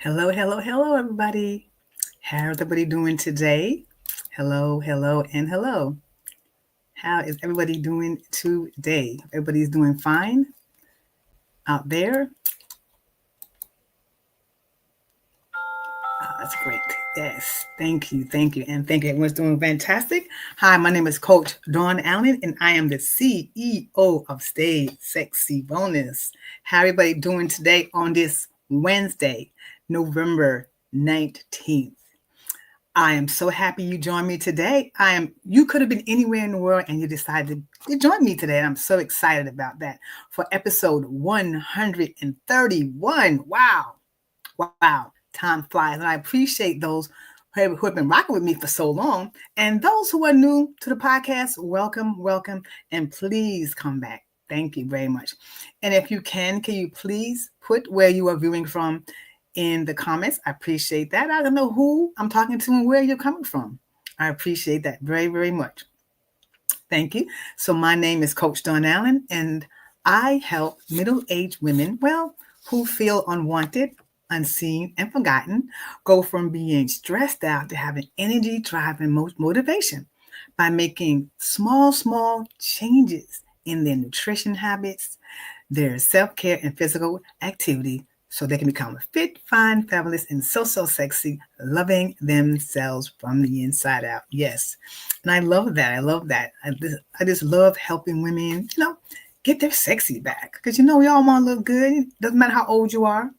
Hello, hello, hello, everybody. How's everybody doing today? Hello, hello, and hello. How is everybody doing today? Everybody's doing fine out there? Oh, that's great. Yes, thank you, and thank you. Everyone's doing fantastic. Hi, my name is Coach Dawn Allen, and I am the CEO of Stay Sexy Bonus. How everybody doing today on this Wednesday, November 19th? I am so happy you joined me today. You could have been anywhere in the world and you decided to join me today. And I'm so excited about that for episode 131. Wow. Wow. Time flies. And I appreciate those who have been rocking with me for so long. And those who are new to the podcast, welcome, welcome. And please come back. Thank you very much. And if you can you please put where you are viewing from in the comments? I appreciate that. I don't know who I'm talking to and where you're coming from. I appreciate that very, very much. Thank you. So my name is Coach Dawn Allen, and I help middle-aged women, who feel unwanted, unseen, and forgotten, go from being stressed out to having energy, drive, and motivation by making small changes in their nutrition habits, their self-care and physical activity so they can become fit, fine, fabulous, and so sexy, loving themselves from the inside out. Yes. And I love that. I love that. I just love helping women, get their sexy back. Because, we all want to look good. Doesn't matter how old you are.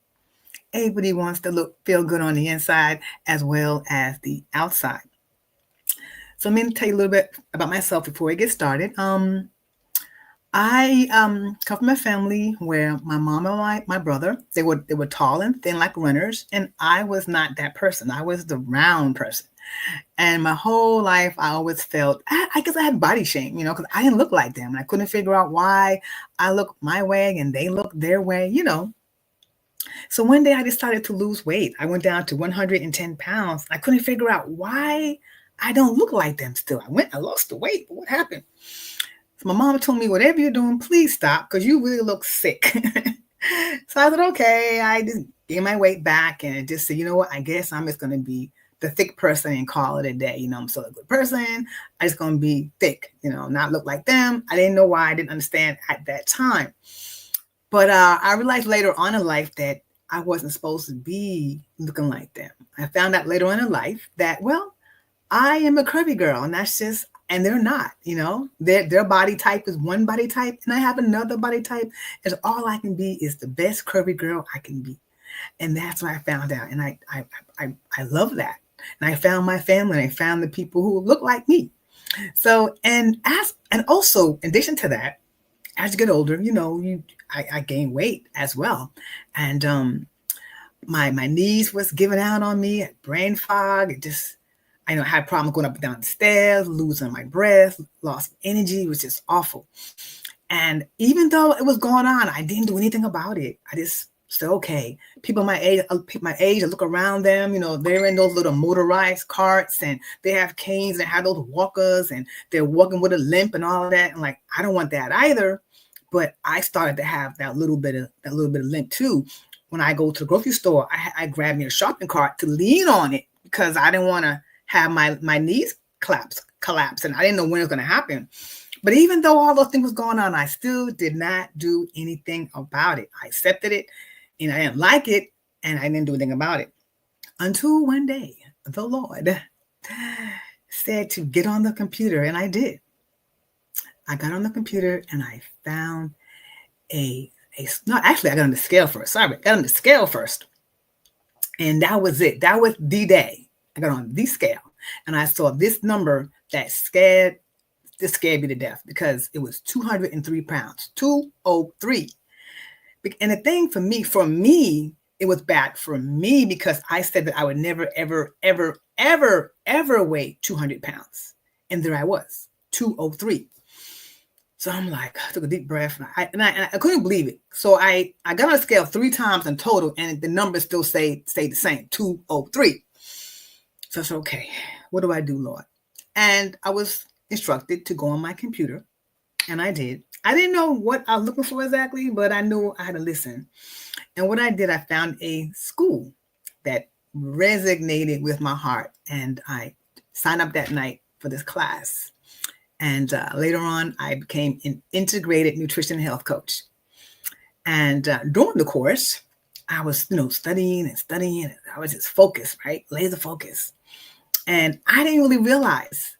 Everybody wants to feel good on the inside as well as the outside. So I'm going to tell you a little bit about myself before I get started. I come from a family where my mom and my brother, they were tall and thin like runners, and I was not that person. I was the round person. And my whole life, I always felt, I guess I had body shame, because I didn't look like them. And I couldn't figure out why I look my way and they look their way. So one day I decided to lose weight. I went down to 110 pounds. I couldn't figure out why I don't look like them still. I lost the weight, but what happened? So my mom told me, whatever you're doing, please stop because you really look sick. So I said, okay. I just gained my weight back and just said, you know what? I guess I'm just going to be the thick person and call it a day. I'm still a good person. I'm just going to be thick, not look like them. I didn't know why. I didn't understand at that time. But I realized later on in life that I wasn't supposed to be looking like them. I found out later on in life that, I am a curvy girl, and that's just, and they're not, their body type is one body type, and I have another body type, and all I can be is the best curvy girl I can be. And that's what I found out. And I love that. And I found my family, and I found the people who look like me. So, and also in addition to that, as you get older, I gain weight as well. And my knees was giving out on me, brain fog. I had problems going up and down the stairs, losing my breath, lost energy. It was just awful. And even though it was going on, I didn't do anything about it. I just said, okay. People my age, I look around them, they're in those little motorized carts and they have canes and have those walkers and they're walking with a limp and all of that. And I don't want that either. But I started to have that little bit of limp too. When I go to the grocery store, I grab me a shopping cart to lean on it because I didn't want to have my knees collapse, and I didn't know when it was going to happen. But even though all those things was going on, I still did not do anything about it. I accepted it, and I didn't like it, and I didn't do anything about it. Until one day, the Lord said to get on the computer, and I did. I got on the computer, and I found I got on the scale first. Sorry, I got on the scale first. And that was it. That was the day. I got on the scale and I saw this number that scared me to death because it was 203 pounds, 203. And the thing for me, it was bad for me because I said that I would never, ever weigh 200 pounds. And there I was, 203. So I'm like, I took a deep breath and I couldn't believe it. So I got on the scale 3 times in total and the numbers still stayed the same, 203. So I said, okay, what do I do, Lord? And I was instructed to go on my computer and I did. I didn't know what I was looking for exactly, but I knew I had to listen. And what I did, I found a school that resonated with my heart. And I signed up that night for this class. And later on, I became an integrated nutrition and health coach. And during the course, I was, studying and studying. I was just focused, right? Laser focus. And I didn't really realize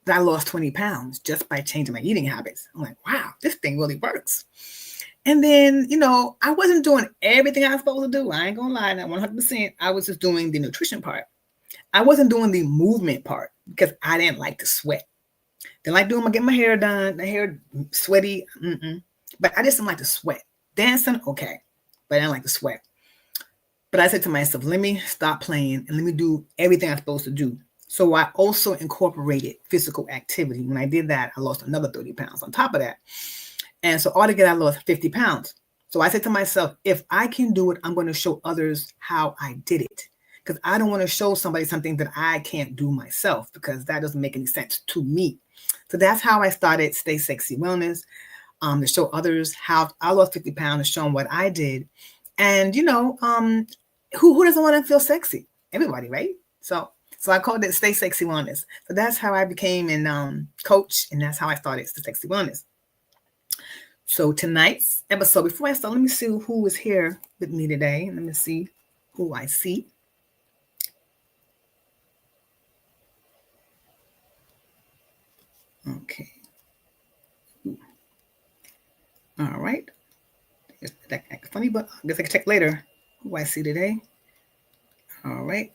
that I lost 20 pounds just by changing my eating habits. I'm like, wow, this thing really works. And then, I wasn't doing everything I was supposed to do. I ain't gonna lie, not 100%. I was just doing the nutrition part. I wasn't doing the movement part because I didn't like to sweat. Didn't like getting my hair done, the hair sweaty. But I just didn't like to sweat. Dancing, okay, but I didn't like to sweat. But I said to myself, let me stop playing and let me do everything I'm supposed to do. So I also incorporated physical activity. When I did that, I lost another 30 pounds on top of that. And so altogether, I lost 50 pounds. So I said to myself, if I can do it, I'm going to show others how I did it. Because I don't want to show somebody something that I can't do myself, because that doesn't make any sense to me. So that's how I started Stay Sexy Wellness, to show others how I lost 50 pounds, to show them what I did. And, who doesn't want to feel sexy? Everybody, right? So I called it Stay Sexy Wellness. So that's how I became a coach, and that's how I started Stay Sexy Wellness. So tonight's episode, before I start, let me see who is here with me today. Let me see who I see. Okay. All right. That funny, but I guess I can check later who I see today. All right.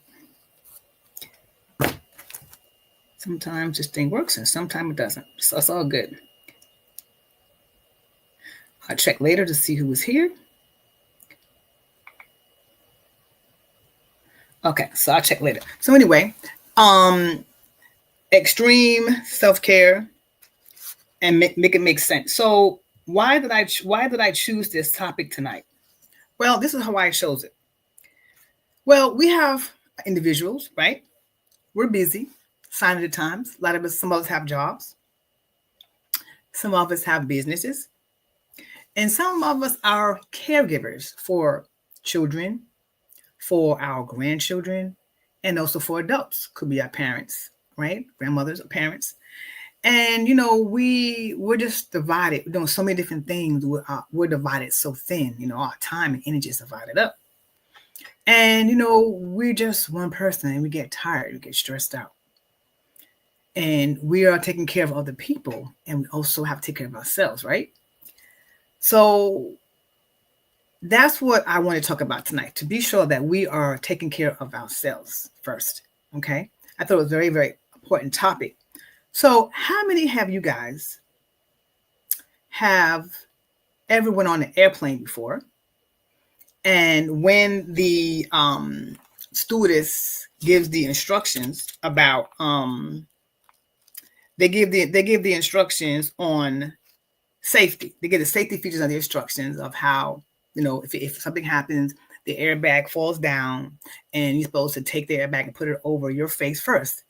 Sometimes this thing works and sometimes it doesn't. So it's all good. I'll check later to see who is here. Okay, so I'll check later. So anyway, extreme self-care and make it make sense. So why did I choose this topic tonight? Well, this is how I chose it. Well, we have individuals, right? We're busy, sign at a time. Some of us have jobs. Some of us have businesses. And some of us are caregivers for children, for our grandchildren, and also for adults. Could be our parents, right? Grandmothers or parents. And, we're just divided. We're doing so many different things. We're divided so thin. Our time and energy is divided up. And, we're just one person, and we get tired. We get stressed out. And we are taking care of other people, and we also have to take care of ourselves, right? So that's what I want to talk about tonight, to be sure that we are taking care of ourselves first, okay? I thought it was a very, very important topic. So how many have you guys have ever went on an airplane before? And when the stewardess gives the instructions about, they give the instructions on safety. They give the safety features on the instructions of how, if something happens, the airbag falls down, and you're supposed to take the airbag and put it over your face first.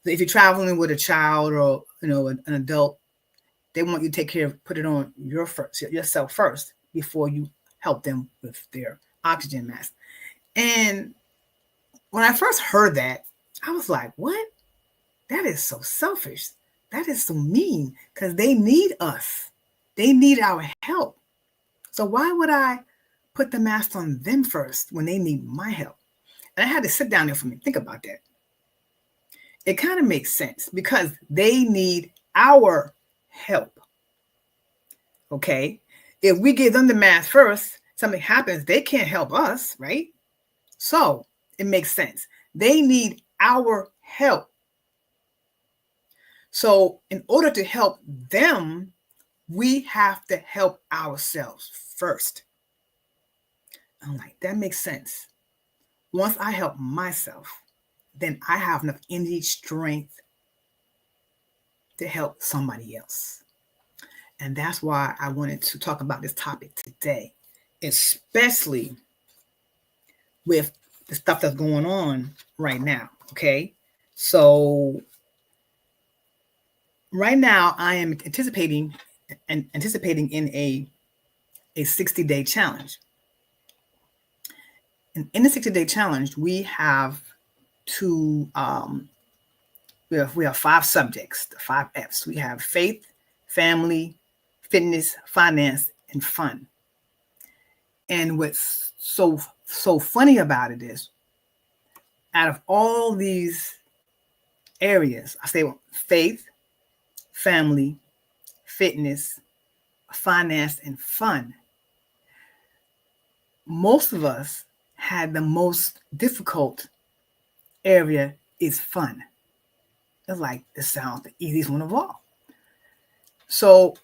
So if you're traveling with a child or an adult, they want you to take care of, put it on yourself first before you help them with their oxygen mask. And when I first heard that, I was like, what? That is so selfish. That is so mean, because they need us. They need our help. So why would I put the mask on them first when they need my help? And I had to sit down there for me, think about that. It kind of makes sense, because they need our help. Okay? If we give them the mask first, something happens, they can't help us, right? So it makes sense. They need our help. So in order to help them, we have to help ourselves first. I'm like, that makes sense. Once I help myself, then I have enough energy, strength to help somebody else. And that's why I wanted to talk about this topic today, especially with the stuff that's going on right now. Okay. So right now I am anticipating in a 60-day challenge. in the 60-day challenge, we have to we have 5 subjects, the 5 F's. We have faith, family, fitness, finance, and fun. And what's so funny about it is, out of all these areas, I say faith, family, fitness, finance, and fun, most of us had the most difficult area is fun. It's like, this sounds the easiest one of all. So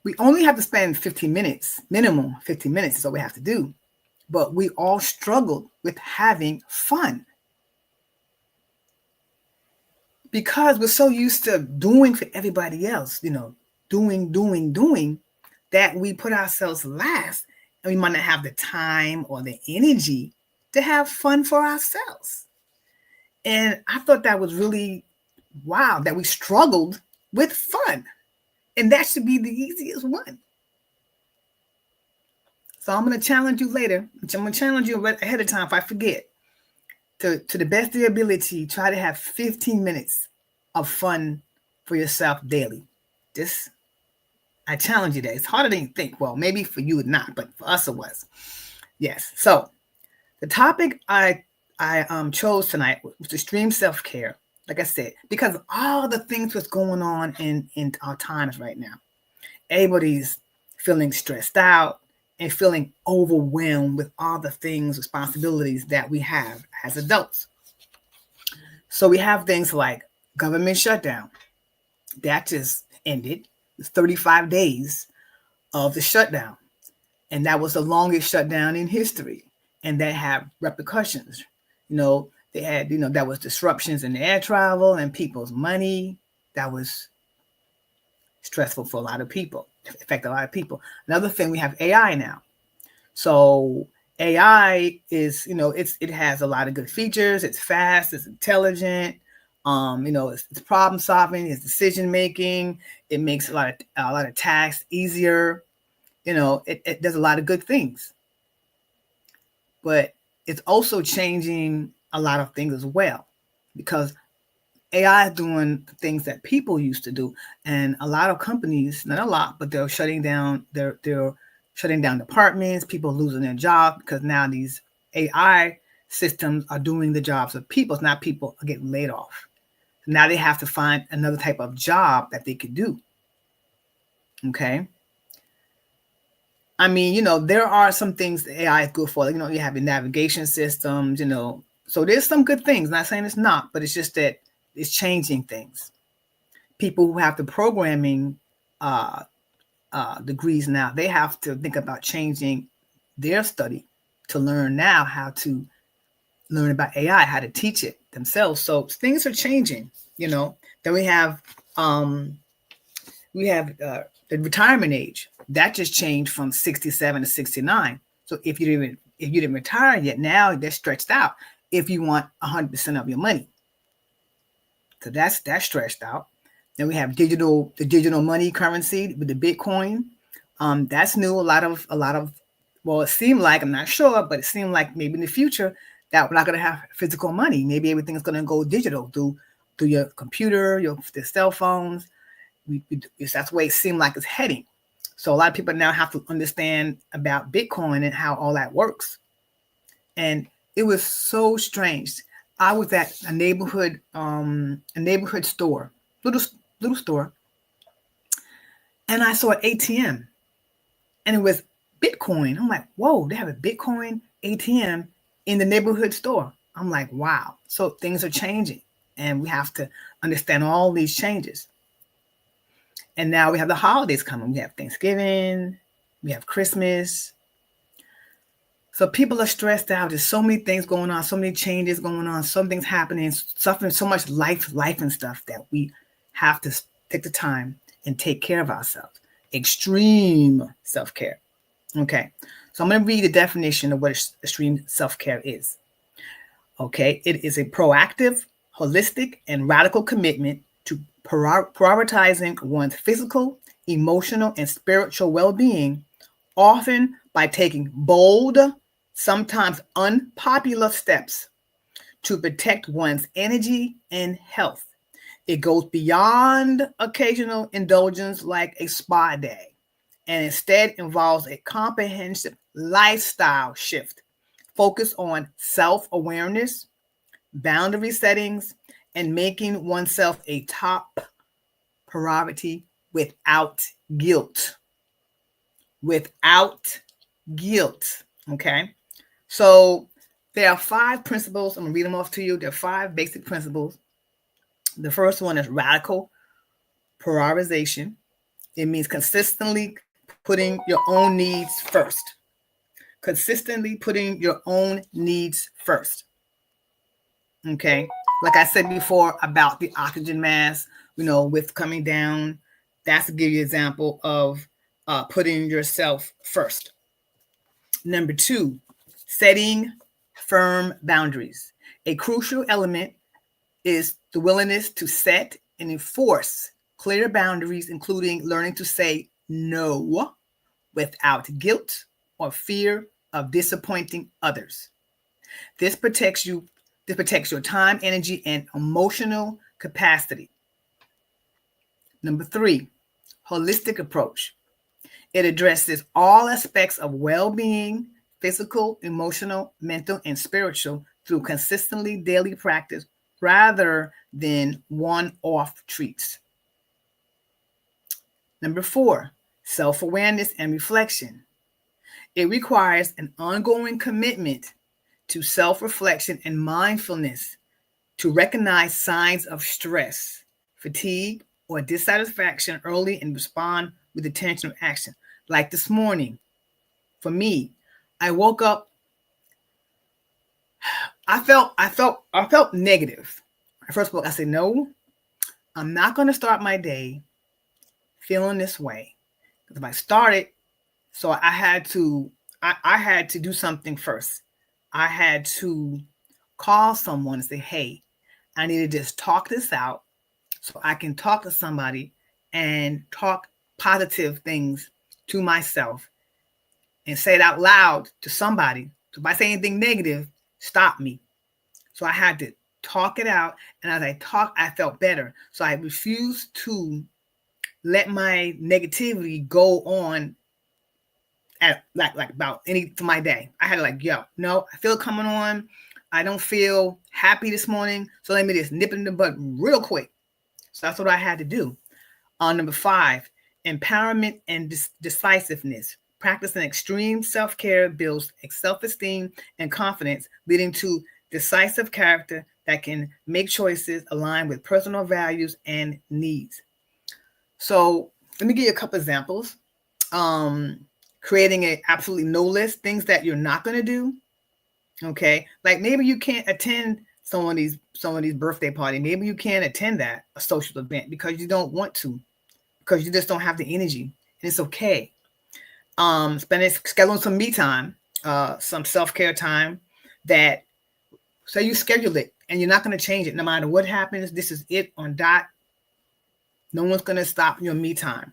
we only have to spend 15 minutes, minimum 15 minutes is all we have to do. But we all struggled with having fun because we're so used to doing for everybody else, doing, that we put ourselves last, and we might not have the time or the energy to have fun for ourselves. And I thought that was really wow, that we struggled with fun. And that should be the easiest one. So I'm going to challenge you later. I'm going to challenge you ahead of time if I forget. To the best of your ability, try to have 15 minutes of fun for yourself daily. I challenge you that. It's harder than you think. Well, maybe for you not, but for us it was. Yes. So the topic I chose tonight was extreme self-care. Like I said, because of all the things that's going on in our times right now. Everybody's feeling stressed out and feeling overwhelmed with all the things, responsibilities that we have as adults. So we have things like government shutdown. That just ended. 35 days of the shutdown. And that was the longest shutdown in history. And that had repercussions. They had, that was disruptions in air travel and people's money. That was stressful for a lot of people, affect a lot of people. Another thing, we have AI now. So AI is, it has a lot of good features. It's fast, it's intelligent. It's problem solving, it's decision making. It makes a lot of tasks easier. It does a lot of good things. But it's also changing a lot of things as well, because AI is doing things that people used to do, and a lot of companies, not a lot, but they're shutting down. They're shutting down departments. People losing their jobs because now these AI systems are doing the jobs of people. It's not people are getting laid off. Now they have to find another type of job that they could do. Okay. I mean, there are some things that AI is good for. You have your navigation systems, So there's some good things. Not saying it's not, but it's just that it's changing things. People who have the programming degrees now, they have to think about changing their study to learn now how to learn about AI, how to teach it themselves. So things are changing, Then we have the retirement age. That just changed from 67 to 69. So if you didn't retire yet, now they're stretched out if you want 100% of your money. So that's stretched out. Then we have the digital money currency with the Bitcoin. That's new. A lot of, well, it seemed like, I'm not sure, but it seemed like maybe in the future that we're not going to have physical money. Maybe everything is going to go digital through your computer, the cell phones. That's the way it seemed like it's heading. So a lot of people now have to understand about Bitcoin and how all that works. And it was so strange. I was at a neighborhood store, little store, and I saw an ATM, and it was Bitcoin. I'm like, whoa, they have a Bitcoin ATM in the neighborhood store. I'm like, wow. So things are changing, and we have to understand all these changes. And now we have the holidays coming. We have Thanksgiving, we have Christmas. So people are stressed out. There's so many things going on, so many changes going on, some things happening, suffering so much life and stuff that we have to take the time and take care of ourselves. Extreme self-care. Okay. So I'm going to read the definition of what extreme self-care is. Okay. It is a proactive, holistic, and radical commitment to prioritizing one's physical, emotional, and spiritual well-being, often by taking bold, sometimes unpopular steps to protect one's energy and health. It goes beyond occasional indulgence like a spa day and instead involves a comprehensive lifestyle shift focused on self awareness, boundary settings, and making oneself a top priority without guilt. Without guilt. Okay. So there are 5 principles. I'm going to read them off to you. There are 5 basic principles. The first one is radical prioritization. It means consistently putting your own needs first. Consistently putting your own needs first. Okay. Like I said before about the oxygen mask, with coming down, that's to give you an example of putting yourself first. Number 2, setting firm boundaries. A crucial element is the willingness to set and enforce clear boundaries, including learning to say no without guilt or fear of disappointing others. This protects your time, energy, and emotional capacity. Number 3, holistic approach. It addresses all aspects of well-being, physical, emotional, mental, and spiritual through consistently daily practice rather than one-off treats. Number 4, self-awareness and reflection. It requires an ongoing commitment to self-reflection and mindfulness to recognize signs of stress, fatigue, or dissatisfaction early and respond with intentional action. Like this morning, for me, I woke up, I felt negative. First of all, I said, no, I'm not going to start my day feeling this way. Because if I started, so I had to do something first. I had to call someone and say, hey, I need to just talk this out so I can talk to somebody and talk positive things to myself and say it out loud to somebody. So if I say anything negative, stop me. So I had to talk it out. And as I talked, I felt better. So I refused to let my negativity go on at like about any for my day. I had to no, I feel it coming on. I don't feel happy this morning. So let me just nip it in the bud real quick. So that's what I had to do. Number 5, empowerment and decisiveness. Practicing extreme self-care builds self-esteem and confidence, leading to decisive character that can make choices aligned with personal values and needs. So let me give you a couple examples. Creating a absolutely no list, things that you're not going to do. Okay. Like maybe you can't attend someone's birthday party. Maybe you can't attend a social event because you don't want to, because you just don't have the energy, and it's okay. Scheduling some me time, some self-care time that, so you schedule it and you're not going to change it no matter what happens. This is it on dot. No one's going to stop your me time.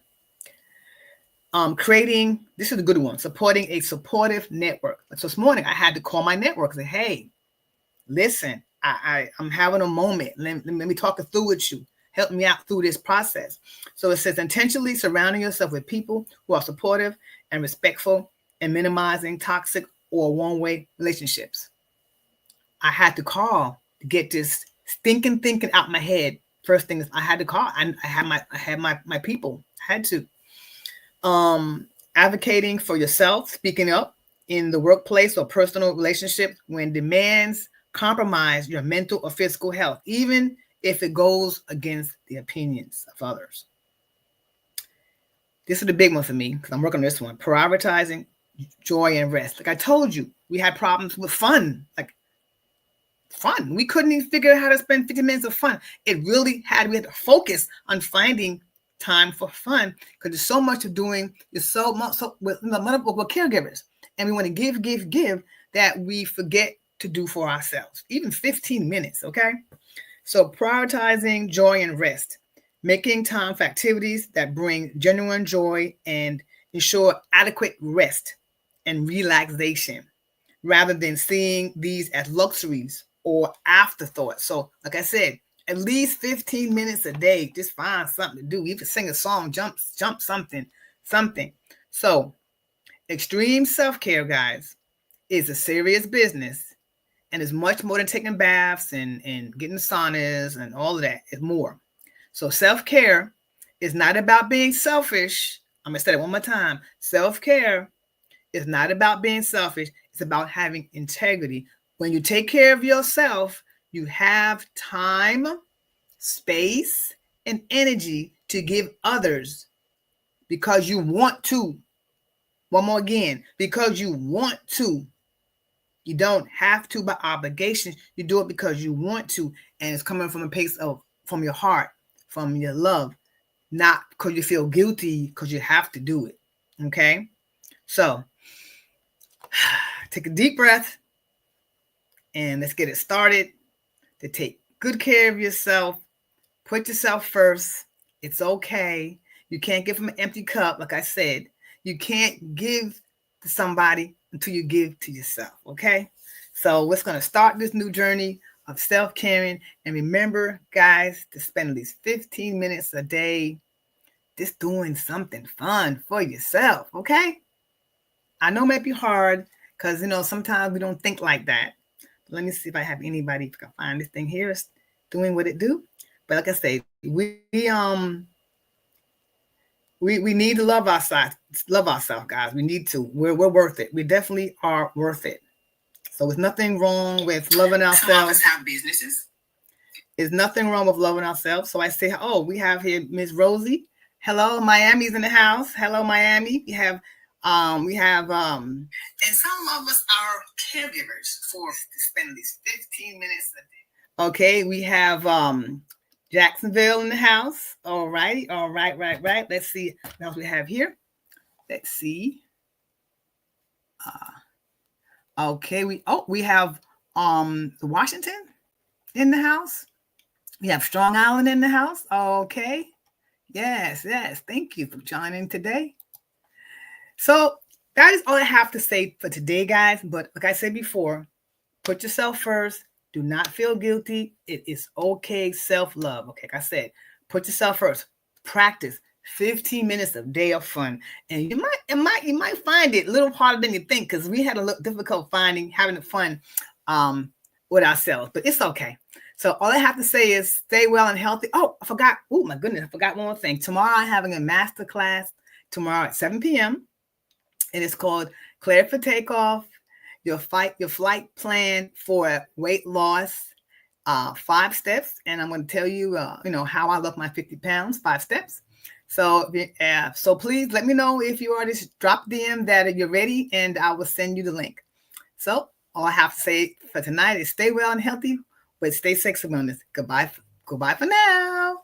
Creating, this is a good one, supporting a supportive network. So this morning I had to call my network and say, hey, listen, I'm having a moment. Let me talk it through with you. Help me out through this process. So it says intentionally surrounding yourself with people who are supportive and respectful and minimizing toxic or one-way relationships. I had to call to get this thinking out my head. First thing is I had to call. I had my people. I had to. Advocating for yourself, speaking up in the workplace or personal relationships when demands compromise your mental or physical health, even if it goes against the opinions of others. This is the big one for me because I'm working on this one. Prioritizing joy and rest. Like I told you, we had problems with fun. We couldn't even figure out how to spend 50 minutes of fun. We had to focus on finding time for fun because there's so much of doing. There's so much with caregivers, and we want to give that we forget to do for ourselves, even 15 minutes. Okay. So prioritizing joy and rest, making time for activities that bring genuine joy and ensure adequate rest and relaxation. rather than seeing these as luxuries or afterthoughts. So, like I said, at least 15 minutes a day, just find something to do. Even sing a song, jump something. So, extreme self-care, guys, is a serious business and is much more than taking baths and getting saunas and all of that. It's more. So self-care is not about being selfish. I'm going to say it one more time. Self-care is not about being selfish. It's about having integrity. When you take care of yourself, you have time, space, and energy to give others because you want to. One more again, because you want to. You don't have to by obligation. You do it because you want to, and it's coming from a place of from your heart, from your love, not because you feel guilty because you have to do it. Okay, so take a deep breath, and let's get it started. To take good care of yourself, put yourself first. It's okay. You can't give from an empty cup, like I said. You can't give to somebody until you give to yourself. Okay. So we're going to start this new journey of self-caring. And remember, guys, to spend at least 15 minutes a day just doing something fun for yourself. Okay. I know it might be hard because, sometimes we don't think like that. But let me see if I have anybody, if I can find this thing here, is doing what it do. But like I say, we need to love ourselves, guys. We need to. We're worth it. We definitely are worth it. So there's nothing wrong with loving ourselves. Some of us have businesses. There's nothing wrong with loving ourselves. So I say, we have here Miss Rosie. Hello, Miami's in the house. Hello, Miami. And some of us are caregivers for to spend these 15 minutes a day. Okay, we have Jacksonville in the house. All right. Right. Let's see what else we have here. Let's see. Okay, we have Washington in the house. We have Strong Island in the house. Okay. Yes. Thank you for joining today. So that is all I have to say for today, guys. But like I said before, put yourself first. Do not feel guilty. It is okay. Self-love. Okay, like I said, put yourself first. Practice 15 minutes a day of fun. And you might find it a little harder than you think, because we had a little difficult having fun with ourselves, but it's okay. So all I have to say is stay well and healthy. Oh, I forgot. Oh my goodness, I forgot one more thing. Tomorrow I'm having a master class tomorrow at 7 p.m. and it's called Clear for Takeoff. Your flight plan for weight loss, 5 steps. And I'm going to tell you, how I lost my 50 pounds, 5 steps. So please let me know if you already drop DM that you're ready, and I will send you the link. So all I have to say for tonight is stay well and healthy, but stay sexy wellness. Goodbye for now.